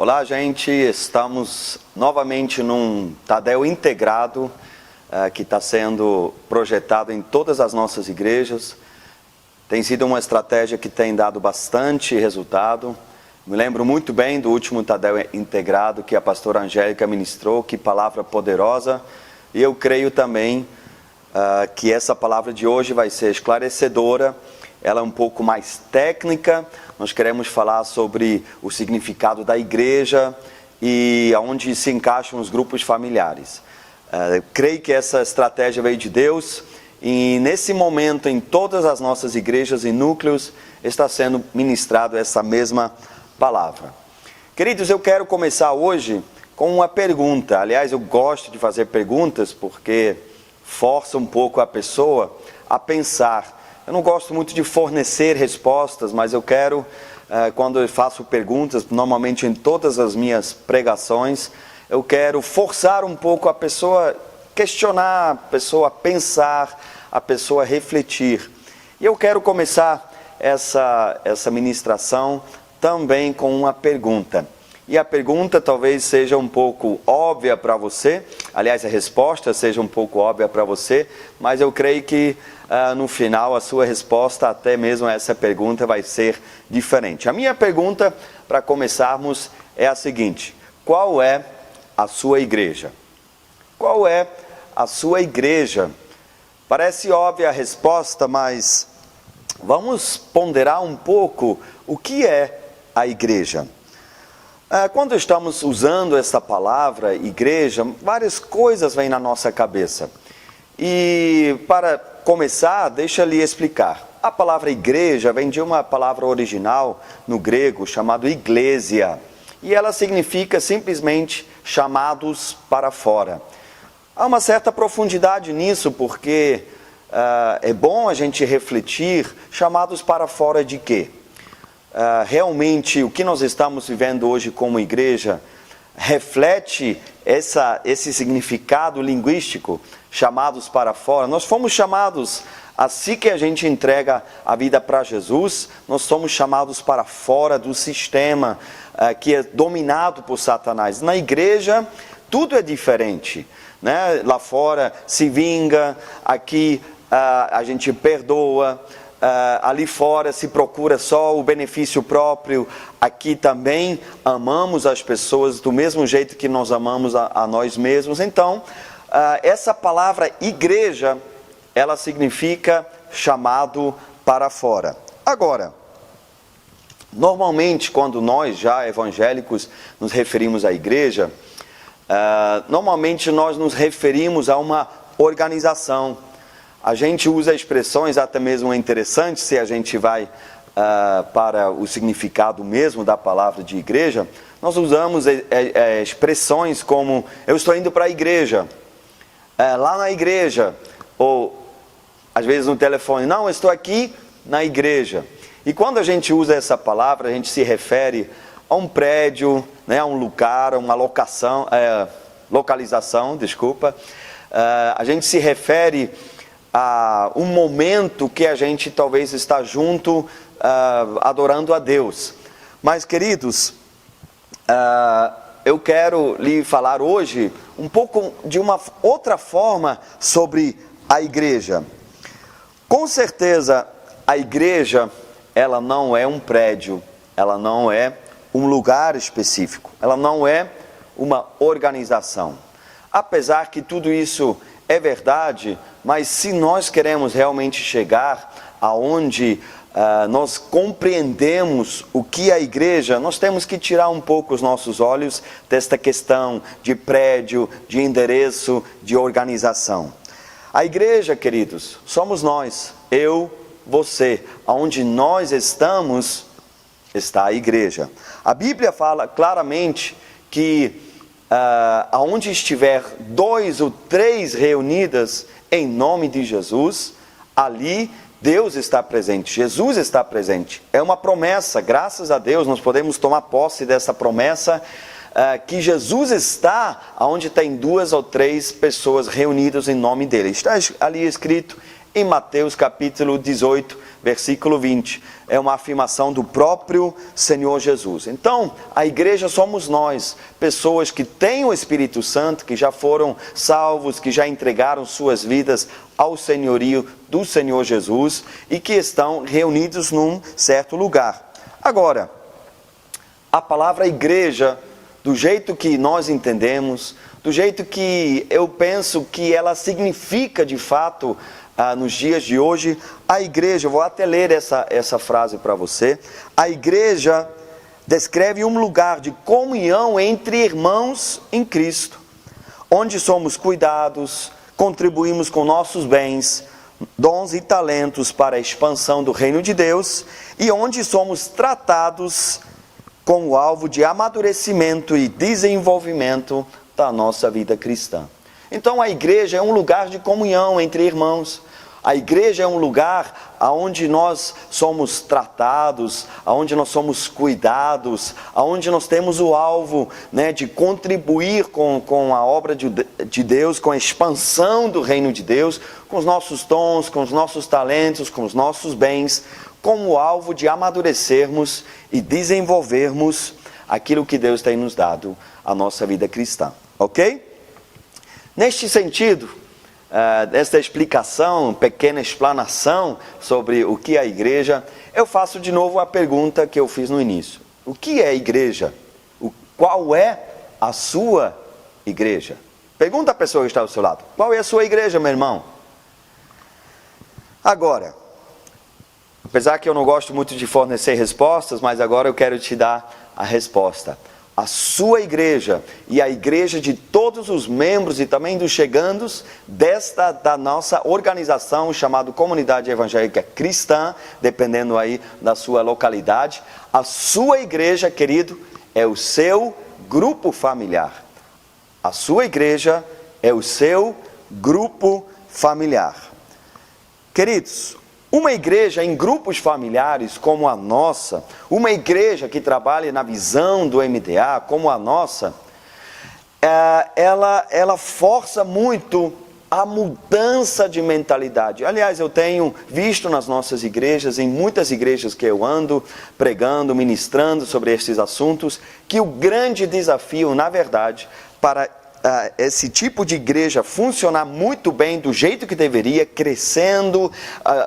Olá, gente. Estamos novamente num Tadel integrado que está sendo projetado em todas as nossas igrejas. Tem sido uma estratégia que tem dado bastante resultado. Me lembro muito bem do último Tadel integrado que a pastora Angélica ministrou, que palavra poderosa. E eu creio também que essa palavra de hoje vai ser esclarecedora. Ela é um pouco mais técnica. Nós queremos falar sobre o significado da igreja e aonde se encaixam os grupos familiares. Creio que essa estratégia veio de Deus e nesse momento em todas as nossas igrejas e núcleos está sendo ministrado essa mesma palavra. Queridos, eu quero começar hoje com uma pergunta. Aliás, eu gosto de fazer perguntas porque força um pouco a pessoa a pensar. Eu não gosto muito de fornecer respostas, mas eu quero, quando eu faço perguntas, normalmente em todas as minhas pregações, eu quero forçar um pouco a pessoa questionar, a pessoa pensar, a pessoa refletir. E eu quero começar essa ministração também com uma pergunta. E a pergunta talvez seja um pouco óbvia para você, aliás, a resposta seja um pouco óbvia para você, mas eu creio que no final a sua resposta, até mesmo a essa pergunta, vai ser diferente. A minha pergunta, para começarmos, é a seguinte: qual é a sua igreja? Qual é a sua igreja? Parece óbvia a resposta, mas vamos ponderar um pouco o que é a igreja. Quando estamos usando essa palavra, igreja, várias coisas vêm na nossa cabeça. E para começar, deixa eu lhe explicar. A palavra igreja vem de uma palavra original no grego chamada iglesia. E ela significa simplesmente chamados para fora. Há uma certa profundidade nisso, porque é bom a gente refletir, chamados para fora de quê? Realmente o que nós estamos vivendo hoje como igreja reflete esse significado linguístico, chamados para fora. Nós fomos chamados, assim que a gente entrega a vida para Jesus, nós somos chamados para fora do sistema que é dominado por Satanás. Na igreja tudo é diferente, né? Lá fora se vinga, aqui a gente perdoa. Ali fora se procura só o benefício próprio, aqui também amamos as pessoas do mesmo jeito que nós amamos a nós mesmos. Então, essa palavra igreja, ela significa chamado para fora. Agora, normalmente quando nós já evangélicos nos referimos à igreja, normalmente nós nos referimos a uma organização. A gente usa expressões até mesmo interessantes, se a gente vai para o significado mesmo da palavra de igreja, nós usamos expressões como, eu estou indo para a igreja, lá na igreja, ou às vezes no telefone, não, eu estou aqui na igreja. E quando a gente usa essa palavra, a gente se refere a um prédio, né, a um lugar, a uma localização, a gente se refere a um momento que a gente talvez está junto, adorando a Deus. Mas, queridos, eu quero lhe falar hoje um pouco de uma outra forma sobre a igreja. Com certeza, a igreja, ela não é um prédio, ela não é um lugar específico, ela não é uma organização. Apesar que tudo isso é verdade, mas se nós queremos realmente chegar aonde nós compreendemos o que é a igreja, nós temos que tirar um pouco os nossos olhos desta questão de prédio, de endereço, de organização. A igreja, queridos, somos nós, eu, você. Aonde nós estamos, está a igreja. A Bíblia fala claramente que aonde estiver 2 ou 3 reunidas em nome de Jesus, ali Deus está presente, Jesus está presente. É uma promessa, graças a Deus nós podemos tomar posse dessa promessa, que Jesus está onde tem 2 ou 3 pessoas reunidas em nome dele. Está ali escrito em Mateus capítulo 18, versículo 20. É uma afirmação do próprio Senhor Jesus. Então, a igreja somos nós, pessoas que têm o Espírito Santo, que já foram salvos, que já entregaram suas vidas ao senhorio do Senhor Jesus e que estão reunidos num certo lugar. Agora, a palavra igreja, do jeito que nós entendemos, do jeito que eu penso que ela significa de fato nos dias de hoje, a igreja, eu vou até ler essa frase para você, a igreja descreve um lugar de comunhão entre irmãos em Cristo, onde somos cuidados, contribuímos com nossos bens, dons e talentos para a expansão do reino de Deus e onde somos tratados como alvo de amadurecimento e desenvolvimento da nossa vida cristã. Então a igreja é um lugar de comunhão entre irmãos. A igreja é um lugar onde nós somos tratados, onde nós somos cuidados, onde nós temos o alvo, de contribuir com a obra de Deus, com a expansão do reino de Deus, com os nossos dons, com os nossos talentos, com os nossos bens, com o alvo de amadurecermos e desenvolvermos aquilo que Deus tem nos dado, a nossa vida cristã. Ok? Neste sentido, desta explicação, pequena explanação sobre o que é a igreja, eu faço de novo a pergunta que eu fiz no início. O que é a igreja? Qual é a sua igreja? Pergunta à pessoa que está ao seu lado. Qual é a sua igreja, meu irmão? Agora, apesar que eu não gosto muito de fornecer respostas, mas agora eu quero te dar a resposta. A sua igreja e a igreja de todos os membros e também dos chegandos da nossa organização chamada Comunidade Evangélica Cristã, dependendo aí da sua localidade. A sua igreja, querido, é o seu grupo familiar. A sua igreja é o seu grupo familiar. Queridos, uma igreja em grupos familiares como a nossa, uma igreja que trabalha na visão do MDA como a nossa, ela força muito a mudança de mentalidade. Aliás, eu tenho visto nas nossas igrejas, em muitas igrejas que eu ando pregando, ministrando sobre estes assuntos, que o grande desafio, na verdade, para esse tipo de igreja funcionar muito bem do jeito que deveria, crescendo,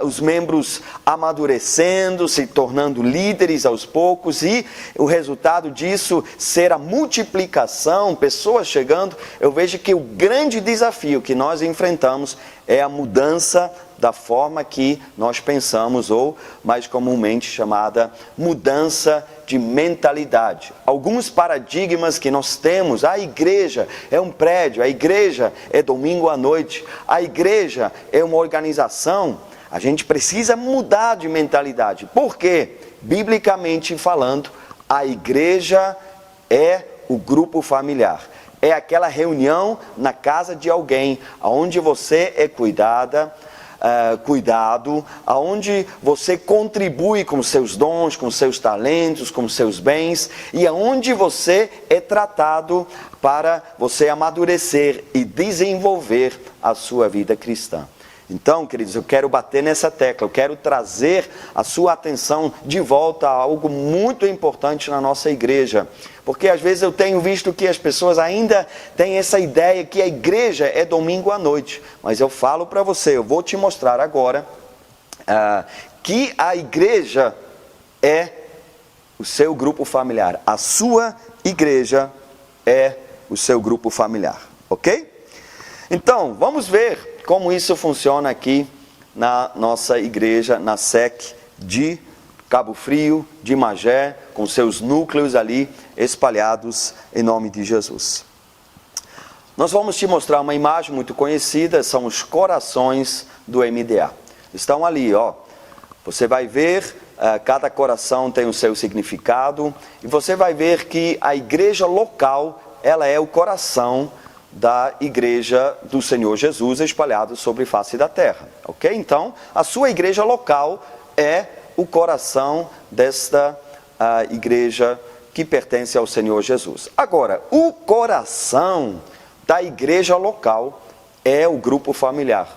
os membros amadurecendo, se tornando líderes aos poucos e o resultado disso ser a multiplicação, pessoas chegando. Eu vejo que o grande desafio que nós enfrentamos é a mudança da forma que nós pensamos, ou mais comumente chamada mudança de mentalidade. Alguns paradigmas que nós temos: a igreja é um prédio, a igreja é domingo à noite, a igreja é uma organização. A gente precisa mudar de mentalidade. Por quê? Biblicamente falando, a igreja é o grupo familiar. É aquela reunião na casa de alguém, onde você é cuidado, aonde você contribui com seus dons, com seus talentos, com seus bens, e aonde você é tratado para você amadurecer e desenvolver a sua vida cristã. Então, queridos, eu quero bater nessa tecla, eu quero trazer a sua atenção de volta a algo muito importante na nossa igreja. Porque às vezes eu tenho visto que as pessoas ainda têm essa ideia que a igreja é domingo à noite. Mas eu falo para você, eu vou te mostrar agora que a igreja é o seu grupo familiar. A sua igreja é o seu grupo familiar, ok? Então, vamos ver como isso funciona aqui na nossa igreja, na SEC de Cabo Frio, de Magé, com seus núcleos ali espalhados em nome de Jesus. Nós vamos te mostrar uma imagem muito conhecida, são os corações do MDA. Estão ali, ó. Você vai ver, cada coração tem o seu significado, e você vai ver que a igreja local, ela é o coração da igreja do Senhor Jesus espalhado sobre a face da terra, ok? Então, a sua igreja local é o coração desta igreja que pertence ao Senhor Jesus. Agora, o coração da igreja local é o grupo familiar.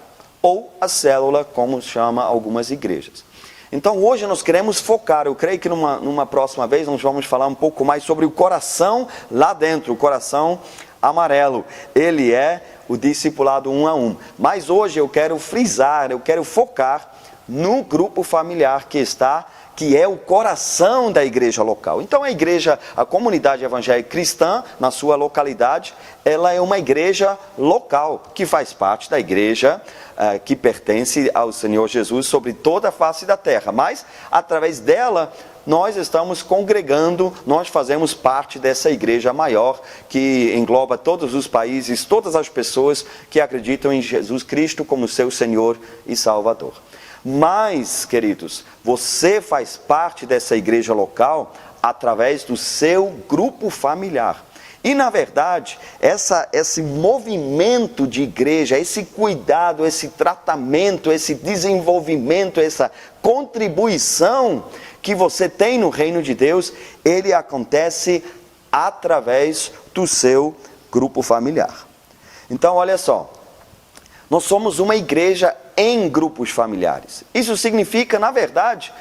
ou a célula, como chama algumas igrejas. Então hoje nós queremos focar, eu creio que numa próxima vez nós vamos falar um pouco mais sobre o coração lá dentro, o coração amarelo. Ele é o discipulado 1 a 1. Mas hoje eu quero frisar, eu quero focar no grupo familiar que é o coração da igreja local. Então a igreja, a comunidade evangélica cristã, na sua localidade, ela é uma igreja local, que faz parte da igreja que pertence ao Senhor Jesus sobre toda a face da terra. Mas, através dela, nós estamos congregando, nós fazemos parte dessa igreja maior, que engloba todos os países, todas as pessoas que acreditam em Jesus Cristo como seu Senhor e Salvador. Mas, queridos, você faz parte dessa igreja local através do seu grupo familiar. E, na verdade, esse movimento de igreja, esse cuidado, esse tratamento, esse desenvolvimento, essa contribuição que você tem no reino de Deus, ele acontece através do seu grupo familiar. Então, olha só, nós somos uma igreja em grupos familiares. Isso significa, na verdade,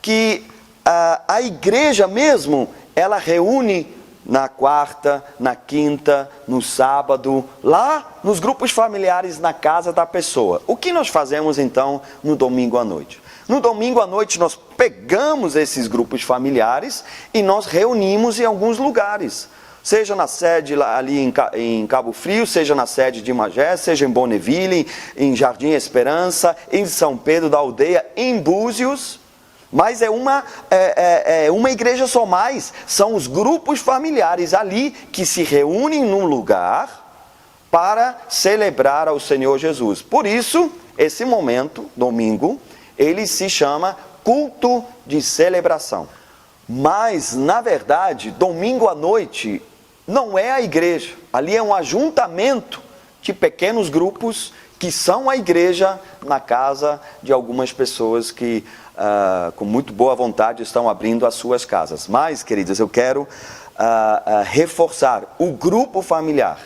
que a igreja mesmo, ela reúne na quarta, na quinta, no sábado, lá nos grupos familiares na casa da pessoa. O que nós fazemos então no domingo à noite? No domingo à noite nós pegamos esses grupos familiares e nós reunimos em alguns lugares. Seja na sede ali em Cabo Frio, seja na sede de Magé, seja em Bonneville, em Jardim Esperança, em São Pedro da Aldeia, em Búzios. Mas é uma igreja só mais. São os grupos familiares ali que se reúnem num lugar para celebrar ao Senhor Jesus. Por isso, esse momento, domingo, ele se chama culto de celebração. Mas, na verdade, domingo à noite não é a igreja. Ali é um ajuntamento de pequenos grupos que são a igreja na casa de algumas pessoas que, com muito boa vontade, estão abrindo as suas casas. Mas, queridas, eu quero reforçar, o grupo familiar,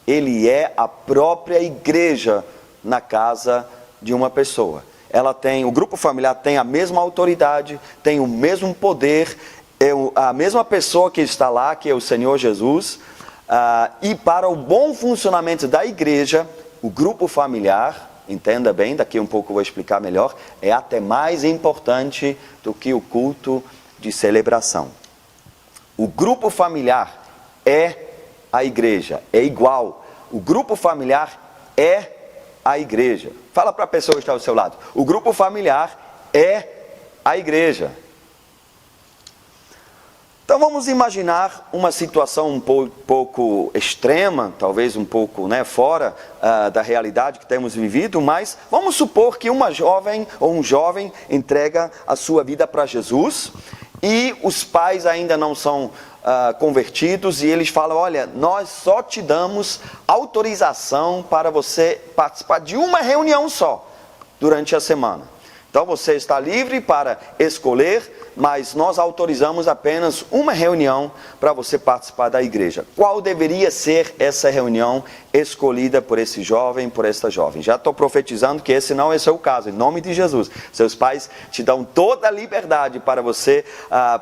ele é a própria igreja na casa de uma pessoa. O grupo familiar tem a mesma autoridade, tem o mesmo poder, a mesma pessoa que está lá, que é o Senhor Jesus, e para o bom funcionamento da igreja, o grupo familiar, entenda bem, daqui um pouco eu vou explicar melhor, é até mais importante do que o culto de celebração. O grupo familiar é a igreja, é igual. O grupo familiar é a igreja. Fala para a pessoa que está ao seu lado. O grupo familiar é a igreja. Então vamos imaginar uma situação um pouco extrema, talvez um pouco fora da realidade que temos vivido, mas vamos supor que uma jovem ou um jovem entrega a sua vida para Jesus e os pais ainda não são convertidos e eles falam, olha, nós só te damos autorização para você participar de uma reunião só durante a semana. Então você está livre para escolher, mas nós autorizamos apenas uma reunião para você participar da igreja. Qual deveria ser essa reunião escolhida por esse jovem, por esta jovem? Já estou profetizando que esse não é o seu caso, em nome de Jesus. Seus pais te dão toda a liberdade para você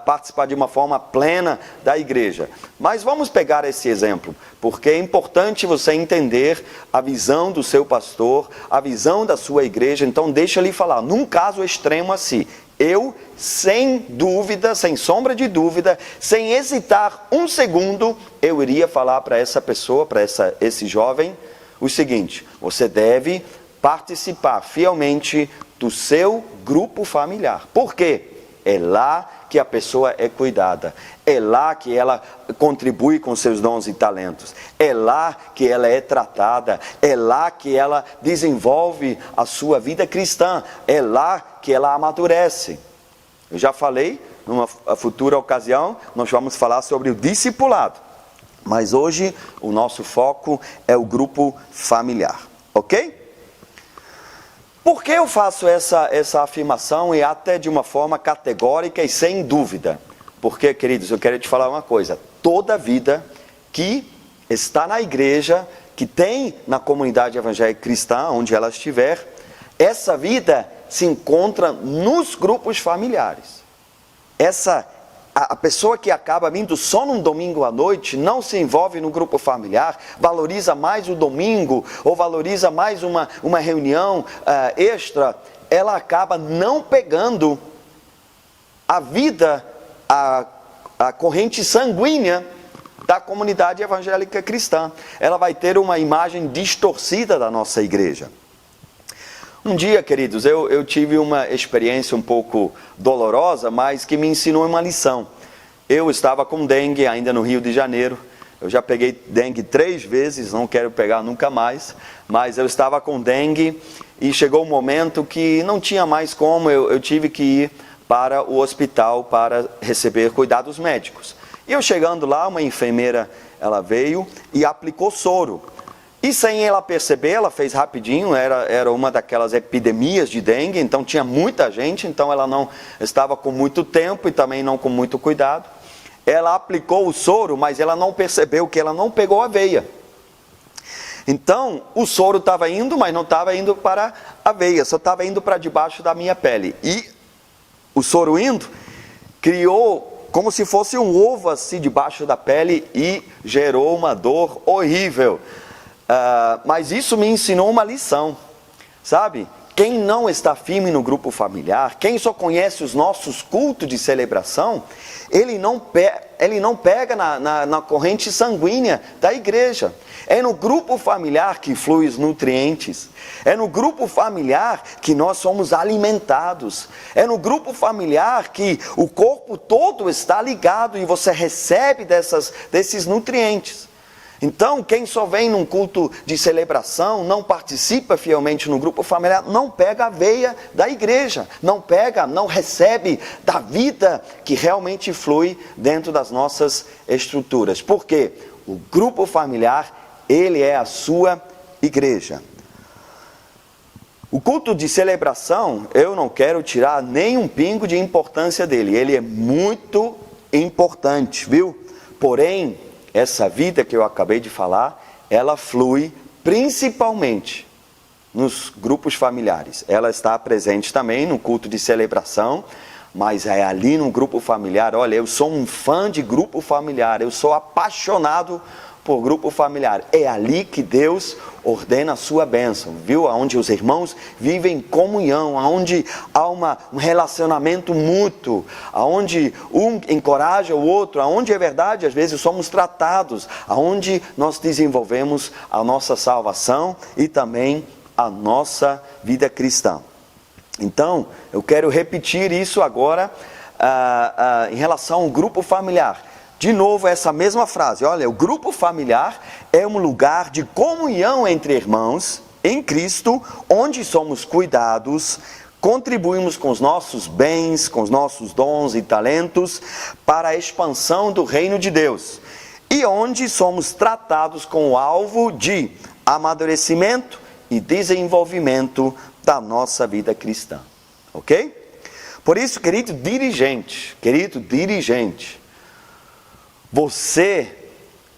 participar de uma forma plena da igreja. Mas vamos pegar esse exemplo, porque é importante você entender a visão do seu pastor, a visão da sua igreja. Então deixa ele falar, num caso extremo assim, eu, sem dúvida, sem sombra de dúvida, sem hesitar um segundo, eu iria falar para essa pessoa, para esse jovem, o seguinte: você deve participar fielmente do seu grupo familiar. Por quê? É lá que a pessoa é cuidada, é lá que ela contribui com seus dons e talentos, é lá que ela é tratada, é lá que ela desenvolve a sua vida cristã, é lá que ela amadurece. Eu já falei, numa futura ocasião, nós vamos falar sobre o discipulado, mas hoje o nosso foco é o grupo familiar, ok? Por que eu faço essa afirmação e até de uma forma categórica e sem dúvida? Porque, queridos, eu quero te falar uma coisa. Toda vida que está na igreja, que tem na comunidade evangélica cristã, onde ela estiver, essa vida se encontra nos grupos familiares. A pessoa que acaba vindo só num domingo à noite, não se envolve no grupo familiar, valoriza mais o domingo, ou valoriza mais uma reunião extra, ela acaba não pegando a vida, a corrente sanguínea da comunidade evangélica cristã. Ela vai ter uma imagem distorcida da nossa igreja. Um dia, queridos, eu tive uma experiência um pouco dolorosa, mas que me ensinou uma lição. Eu estava com dengue ainda no Rio de Janeiro. Eu já peguei dengue 3 vezes, não quero pegar nunca mais. Mas eu estava com dengue e chegou um momento que não tinha mais como, eu tive que ir para o hospital para receber cuidados médicos. E eu chegando lá, uma enfermeira, ela veio e aplicou soro. E sem ela perceber, ela fez rapidinho, era uma daquelas epidemias de dengue, então tinha muita gente, então ela não estava com muito tempo e também não com muito cuidado. Ela aplicou o soro, mas ela não percebeu que ela não pegou a veia. Então, o soro estava indo, mas não estava indo para a veia, só estava indo para debaixo da minha pele. E o soro indo, criou como se fosse um ovo assim debaixo da pele e gerou uma dor horrível. Mas isso me ensinou uma lição, sabe? Quem não está firme no grupo familiar, quem só conhece os nossos cultos de celebração, ele não pega na corrente sanguínea da igreja. É no grupo familiar que fluem os nutrientes. É no grupo familiar que nós somos alimentados. É no grupo familiar que o corpo todo está ligado e você recebe desses nutrientes. Então, quem só vem num culto de celebração, não participa fielmente no grupo familiar, não pega a veia da igreja, não recebe da vida que realmente flui dentro das nossas estruturas. Por quê? O grupo familiar, ele é a sua igreja. O culto de celebração, eu não quero tirar nem um pingo de importância dele, ele é muito importante, viu? Porém, essa vida que eu acabei de falar, ela flui principalmente nos grupos familiares. Ela está presente também no culto de celebração, mas é ali no grupo familiar. Olha, eu sou um fã de grupo familiar, eu sou apaixonado por grupo familiar. É ali que Deus ordena a sua bênção, viu? Onde os irmãos vivem em comunhão, onde há um relacionamento mútuo, onde um encoraja o outro, onde é verdade, às vezes somos tratados, onde nós desenvolvemos a nossa salvação e também a nossa vida cristã. Então, eu quero repetir isso agora em relação ao grupo familiar. De novo, essa mesma frase, olha, o grupo familiar é um lugar de comunhão entre irmãos em Cristo, onde somos cuidados, contribuímos com os nossos bens, com os nossos dons e talentos para a expansão do reino de Deus, e onde somos tratados com o alvo de amadurecimento e desenvolvimento da nossa vida cristã, ok? Por isso, querido dirigente, você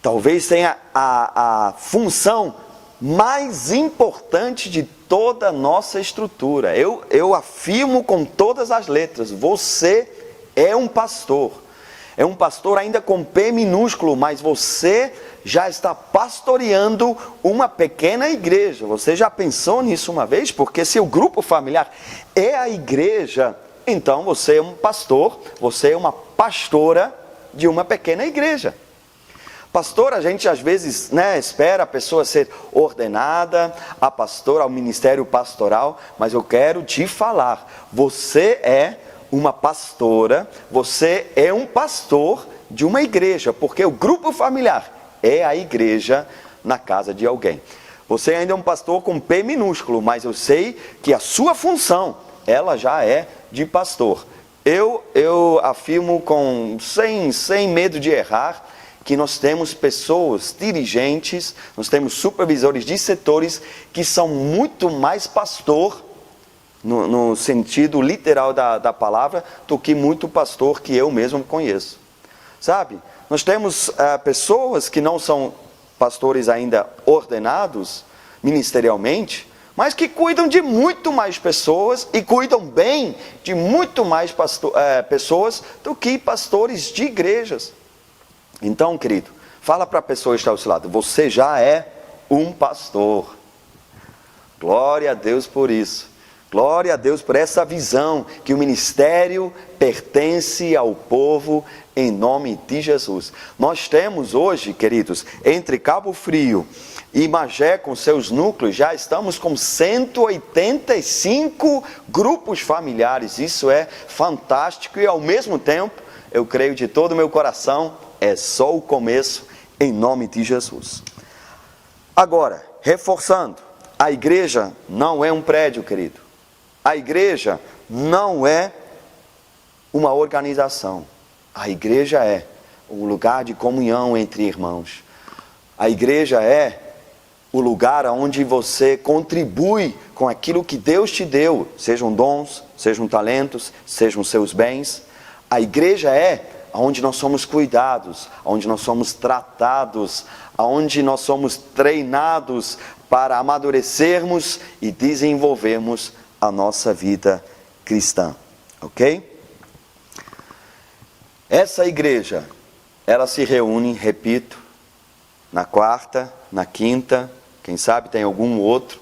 talvez tenha a função mais importante de toda a nossa estrutura. Eu afirmo com todas as letras, você é um pastor. É um pastor ainda com P minúsculo, mas você já está pastoreando uma pequena igreja. Você já pensou nisso uma vez? Porque se o grupo familiar é a igreja, então você é um pastor, você é uma pastora de uma pequena igreja. Pastor, a gente às vezes espera a pessoa ser ordenada a pastor, ao ministério pastoral, mas eu quero te falar, você é uma pastora, você é um pastor de uma igreja, porque o grupo familiar é a igreja na casa de alguém. Você ainda é um pastor com P minúsculo, mas eu sei que a sua função, ela já é de pastor. Eu afirmo sem medo de errar, que nós temos pessoas, dirigentes, nós temos supervisores de setores que são muito mais pastor, no sentido literal da palavra, do que muito pastor que eu mesmo conheço. Sabe? Nós temos pessoas que não são pastores ainda ordenados ministerialmente, mas que cuidam de muito mais pessoas e cuidam bem de muito mais pessoas do que pastores de igrejas. Então, querido, fala para a pessoa que está ao seu lado, você já é um pastor. Glória a Deus por isso. Glória a Deus por essa visão que o ministério pertence ao povo em nome de Jesus. Nós temos hoje, queridos, entre Cabo Frio e Magé com seus núcleos, já estamos com 185 grupos familiares. Isso é fantástico e ao mesmo tempo, eu creio de todo o meu coração, é só o começo em nome de Jesus. Agora, reforçando, a igreja não é um prédio, querido. A igreja não é uma organização. A igreja é um lugar de comunhão entre irmãos. A igreja é o lugar onde você contribui com aquilo que Deus te deu, sejam dons, sejam talentos, sejam seus bens. A igreja é onde nós somos cuidados, onde nós somos tratados, onde nós somos treinados para amadurecermos e desenvolvermos a nossa vida cristã, ok? Essa igreja, ela se reúne, repito, na quarta, na quinta, quem sabe tem algum outro,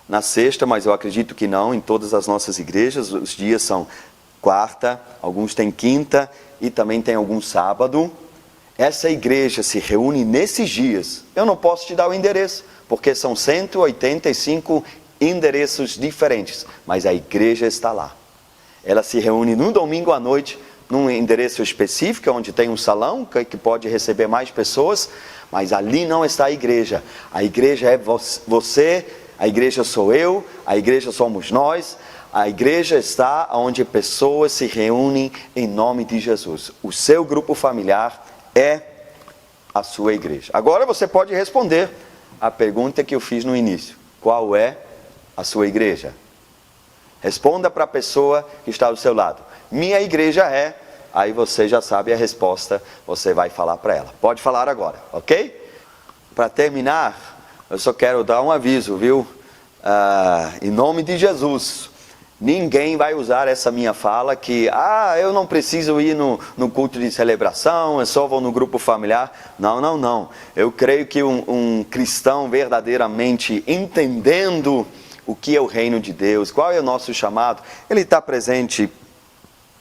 na sexta, mas eu acredito que não, em todas as nossas igrejas, os dias são quarta, alguns têm quinta e também tem algum sábado. Essa igreja se reúne nesses dias. Eu não posso te dar o endereço, porque são 185 endereços diferentes, mas a igreja está lá. Ela se reúne no domingo à noite, num endereço específico, onde tem um salão que pode receber mais pessoas, mas ali não está a igreja. A igreja é você, a igreja sou eu, a igreja somos nós. A igreja está onde pessoas se reúnem em nome de Jesus. O seu grupo familiar é a sua igreja. Agora você pode responder a pergunta que eu fiz no início. Qual é a sua igreja? Responda para a pessoa que está do seu lado. Minha igreja é... Aí você já sabe a resposta, você vai falar para ela. Pode falar agora, ok? Para terminar, eu só quero dar um aviso, viu? Em nome de Jesus, ninguém vai usar essa minha fala que, eu não preciso ir no culto de celebração, eu só vou no grupo familiar. Não, não, não. Eu creio que um cristão verdadeiramente entendendo o que é o reino de Deus, qual é o nosso chamado, ele está presente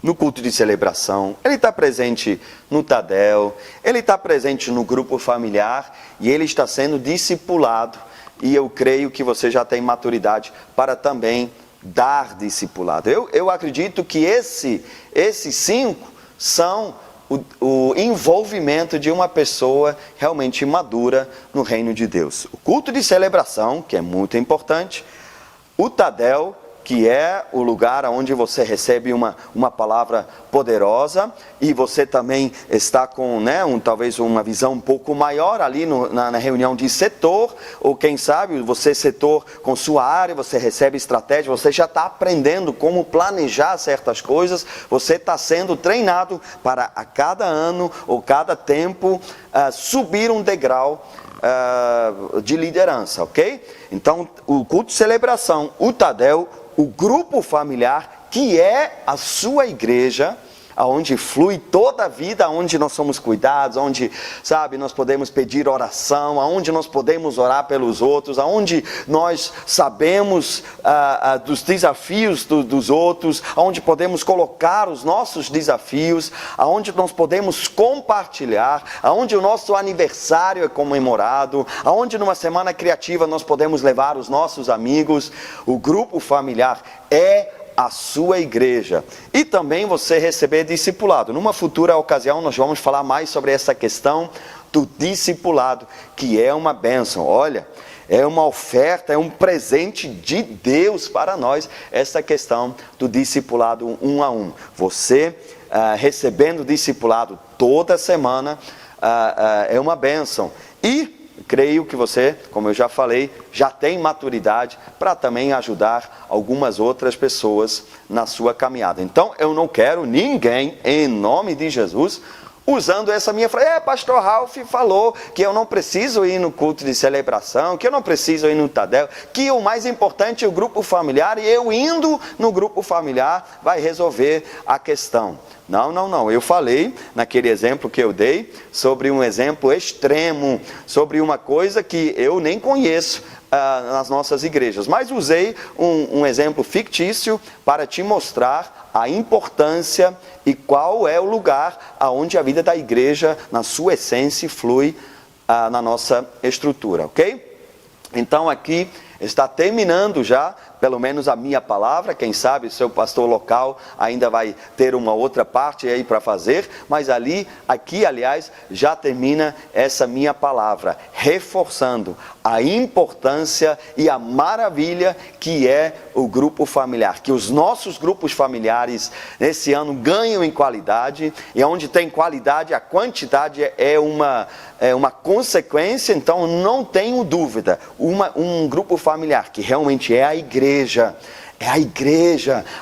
no culto de celebração, ele está presente no Tadel, ele está presente no grupo familiar e ele está sendo discipulado. E eu creio que você já tem maturidade para também dar discipulado. Eu acredito que esses 5 são o envolvimento de uma pessoa realmente madura no reino de Deus. O culto de celebração, que é muito importante, o Tadel, que é o lugar onde você recebe uma palavra poderosa e você também está com talvez uma visão um pouco maior ali na reunião de setor, ou quem sabe você setor com sua área, você recebe estratégia, você já está aprendendo como planejar certas coisas, você está sendo treinado para a cada ano ou cada tempo subir um degrau de liderança, ok? Então o culto de celebração, o Tadel, o grupo familiar, que é a sua igreja, aonde flui toda a vida, aonde nós somos cuidados, onde, nós podemos pedir oração, aonde nós podemos orar pelos outros, aonde nós sabemos dos desafios dos outros, aonde podemos colocar os nossos desafios, aonde nós podemos compartilhar, aonde o nosso aniversário é comemorado, aonde numa semana criativa nós podemos levar os nossos amigos. O grupo familiar é a sua igreja. E também você receber discipulado. Numa futura ocasião nós vamos falar mais sobre essa questão do discipulado, que é uma bênção. Olha, é uma oferta, é um presente de Deus para nós, essa questão do discipulado 1 a 1. Você recebendo discipulado toda semana é uma bênção. E creio que você, como eu já falei, já tem maturidade para também ajudar algumas outras pessoas na sua caminhada. Então, eu não quero ninguém, em nome de Jesus, usando essa minha frase. Pastor Ralph falou que eu não preciso ir no culto de celebração, que eu não preciso ir no Tadel, que o mais importante é o grupo familiar, e eu indo no grupo familiar vai resolver a questão. Não. Eu falei, naquele exemplo que eu dei, sobre um exemplo extremo, sobre uma coisa que eu nem conheço nas nossas igrejas. Mas usei um exemplo fictício para te mostrar a importância e qual é o lugar onde a vida da igreja, na sua essência, flui na nossa estrutura, ok? Então aqui está terminando já, pelo menos a minha palavra. Quem sabe o seu pastor local ainda vai ter uma outra parte aí para fazer, mas aqui, aliás, já termina essa minha palavra, reforçando a importância e a maravilha que é o grupo familiar, que os nossos grupos familiares nesse ano ganham em qualidade, e onde tem qualidade, a quantidade é uma consequência. Então não tenho dúvida, um grupo familiar que realmente é a igreja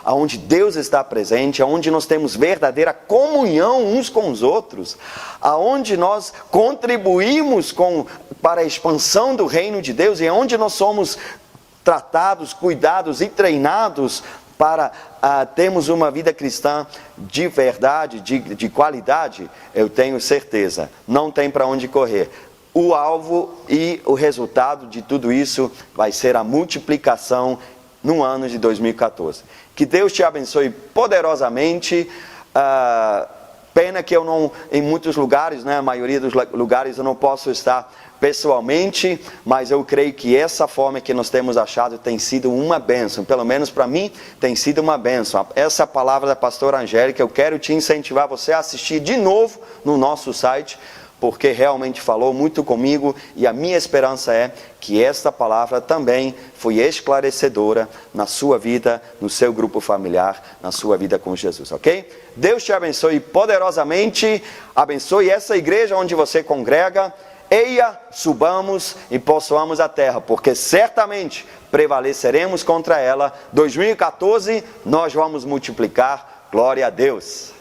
onde Deus está presente, onde nós temos verdadeira comunhão uns com os outros, onde nós contribuímos para a expansão do reino de Deus, e onde nós somos tratados, cuidados e treinados para termos uma vida cristã de verdade, de qualidade. Eu tenho certeza, não tem para onde correr. O alvo e o resultado de tudo isso vai ser a multiplicação no ano de 2014. Que Deus te abençoe poderosamente. Pena que eu não, em muitos lugares, a maioria dos lugares eu não posso estar pessoalmente, mas eu creio que essa forma que nós temos achado tem sido uma bênção. Pelo menos para mim tem sido uma bênção. Essa palavra da pastora Angélica, eu quero te incentivar você a assistir de novo no nosso site, porque realmente falou muito comigo, e a minha esperança é que esta palavra também foi esclarecedora na sua vida, no seu grupo familiar, na sua vida com Jesus, ok? Deus te abençoe poderosamente, abençoe essa igreja onde você congrega. Eia, subamos e possuamos a terra, porque certamente prevaleceremos contra ela. 2014, nós vamos multiplicar. Glória a Deus.